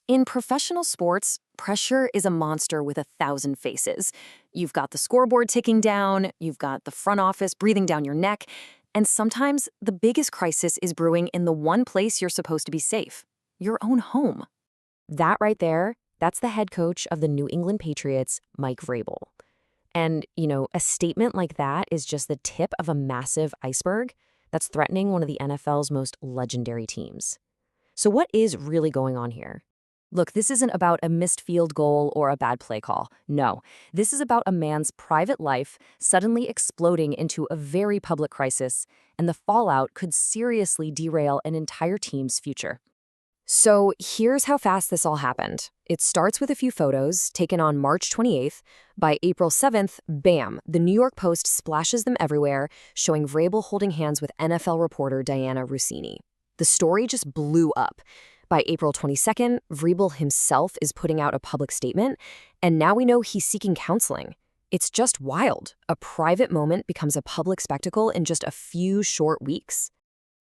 In professional sports, pressure is a monster with 1,000 faces. You've got the scoreboard ticking down, you've got the front office breathing down your neck, and sometimes the biggest crisis is brewing in the one place you're supposed to be safe, your own home. That right there, that's the head coach of the New England Patriots, Mike Vrabel. And, a statement like that is just the tip of a massive iceberg that's threatening one of the NFL's most legendary teams. So what is really going on here? Look, this isn't about a missed field goal or a bad play call. No, this is about a man's private life suddenly exploding into a very public crisis, and the fallout could seriously derail an entire team's future. So here's how fast this all happened. It starts with a few photos taken on March 28th. By April 7th, bam, the New York Post splashes them everywhere, showing Vrabel holding hands with NFL reporter Diana Russini. The story just blew up. By April 22nd, Vrabel himself is putting out a public statement, and now we know he's seeking counseling. It's just wild. A private moment becomes a public spectacle in just a few short weeks.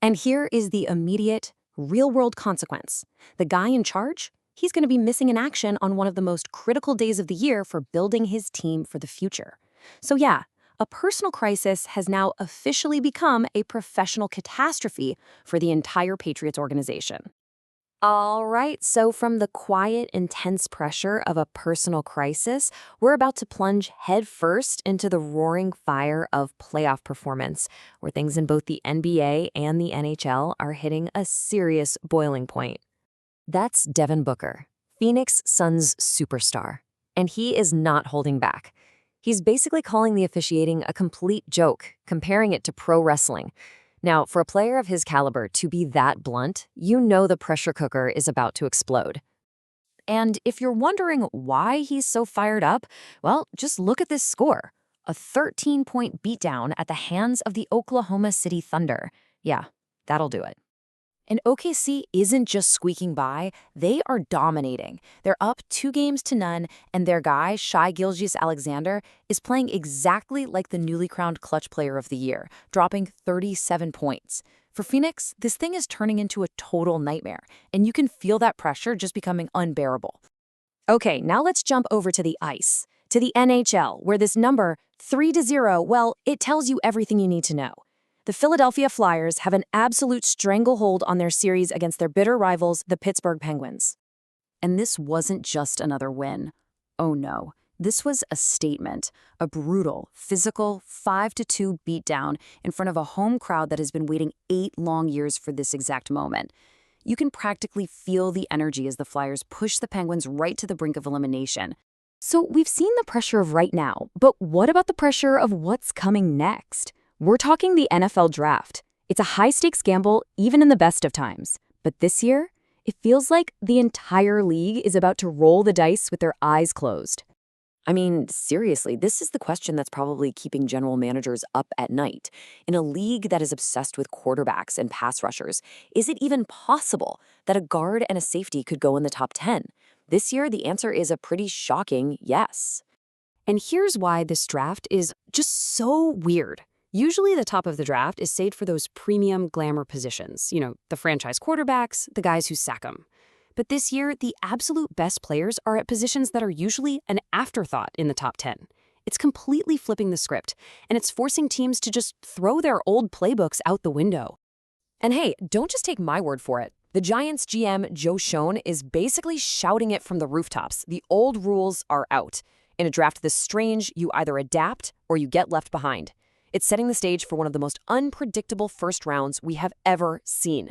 And here is the immediate, real-world consequence. The guy in charge, he's going to be missing in action on one of the most critical days of the year for building his team for the future. So yeah, a personal crisis has now officially become a professional catastrophe for the entire Patriots organization. All right, so from the quiet, intense pressure of a personal crisis, we're about to plunge headfirst into the roaring fire of playoff performance, where things in both the NBA and the NHL are hitting a serious boiling point. That's Devin Booker, Phoenix Suns superstar, and he is not holding back. He's basically calling the officiating a complete joke, comparing it to pro wrestling. Now, for a player of his caliber to be that blunt, you know the pressure cooker is about to explode. And if you're wondering why he's so fired up, well, just look at this score. A 13-point beatdown at the hands of the Oklahoma City Thunder. Yeah, that'll do it. And OKC isn't just squeaking by, they are dominating. They're up 2-0, and their guy, Shai Gilgeous-Alexander, is playing exactly like the newly crowned Clutch Player of the Year, dropping 37 points. For Phoenix, this thing is turning into a total nightmare, and you can feel that pressure just becoming unbearable. Okay, now let's jump over to the ice, to the NHL, where this number, 3-0, well, it tells you everything you need to know. The Philadelphia Flyers have an absolute stranglehold on their series against their bitter rivals, the Pittsburgh Penguins. And this wasn't just another win. Oh no, this was a statement, a brutal, physical 5-2 beatdown in front of a home crowd that has been waiting 8 long years for this exact moment. You can practically feel the energy as the Flyers push the Penguins right to the brink of elimination. So we've seen the pressure of right now, but what about the pressure of what's coming next? We're talking the NFL draft. It's a high-stakes gamble, even in the best of times. But this year, it feels like the entire league is about to roll the dice with their eyes closed. I mean, seriously, this is the question that's probably keeping general managers up at night. In a league that is obsessed with quarterbacks and pass rushers, is it even possible that a guard and a safety could go in the top 10? This year, the answer is a pretty shocking yes. And here's why this draft is just so weird. Usually the top of the draft is saved for those premium glamour positions, the franchise quarterbacks, the guys who sack them. But this year, the absolute best players are at positions that are usually an afterthought in the top 10. It's completely flipping the script, and it's forcing teams to just throw their old playbooks out the window. And hey, don't just take my word for it. The Giants GM, Joe Schoen, is basically shouting it from the rooftops. The old rules are out. In a draft this strange, you either adapt or you get left behind. It's setting the stage for one of the most unpredictable first rounds we have ever seen.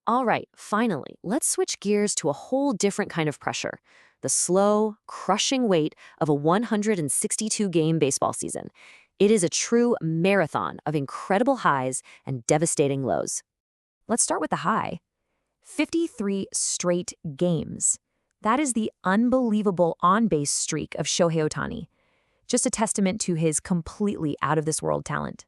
All right, finally, let's switch gears to a whole different kind of pressure. The slow, crushing weight of a 162-game baseball season. It is a true marathon of incredible highs and devastating lows. Let's start with the high. 53 straight games. That is the unbelievable on-base streak of Shohei Ohtani. Just a testament to his completely out-of-this-world talent.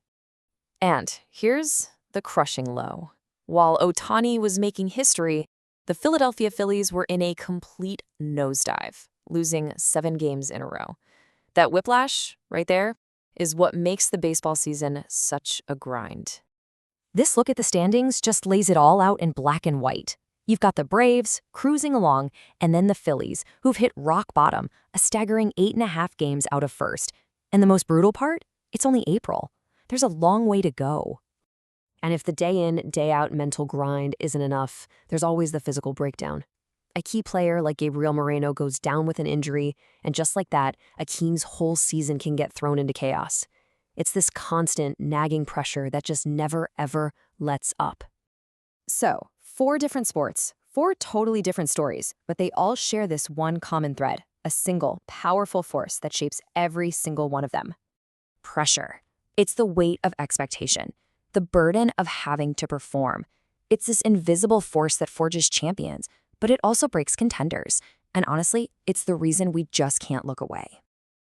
And here's the crushing low. While Ohtani was making history, the Philadelphia Phillies were in a complete nosedive, losing 7 games in a row. That whiplash, right there, is what makes the baseball season such a grind. This look at the standings just lays it all out in black and white. You've got the Braves, cruising along, and then the Phillies, who've hit rock bottom, a staggering 8.5 games out of first. And the most brutal part? It's only April. There's a long way to go. And if the day in, day out mental grind isn't enough, there's always the physical breakdown. A key player like Gabriel Moreno goes down with an injury, and just like that, a team's whole season can get thrown into chaos. It's this constant, nagging pressure that just never, ever lets up. So, 4 different sports, 4 totally different stories, but they all share this one common thread, a single, powerful force that shapes every single one of them. Pressure. It's the weight of expectation, the burden of having to perform. It's this invisible force that forges champions, but it also breaks contenders. And honestly, it's the reason we just can't look away.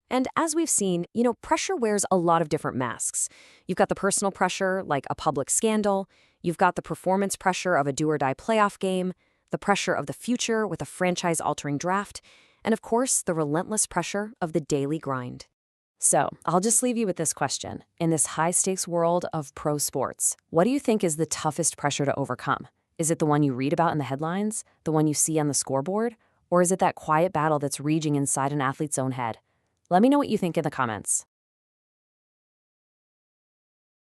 And as we've seen, pressure wears a lot of different masks. You've got the personal pressure, like a public scandal. You've got the performance pressure of a do-or-die playoff game, the pressure of the future with a franchise-altering draft, and of course, the relentless pressure of the daily grind. So, I'll just leave you with this question. In this high-stakes world of pro sports, what do you think is the toughest pressure to overcome? Is it the one you read about in the headlines, the one you see on the scoreboard, or is it that quiet battle that's raging inside an athlete's own head? Let me know what you think in the comments.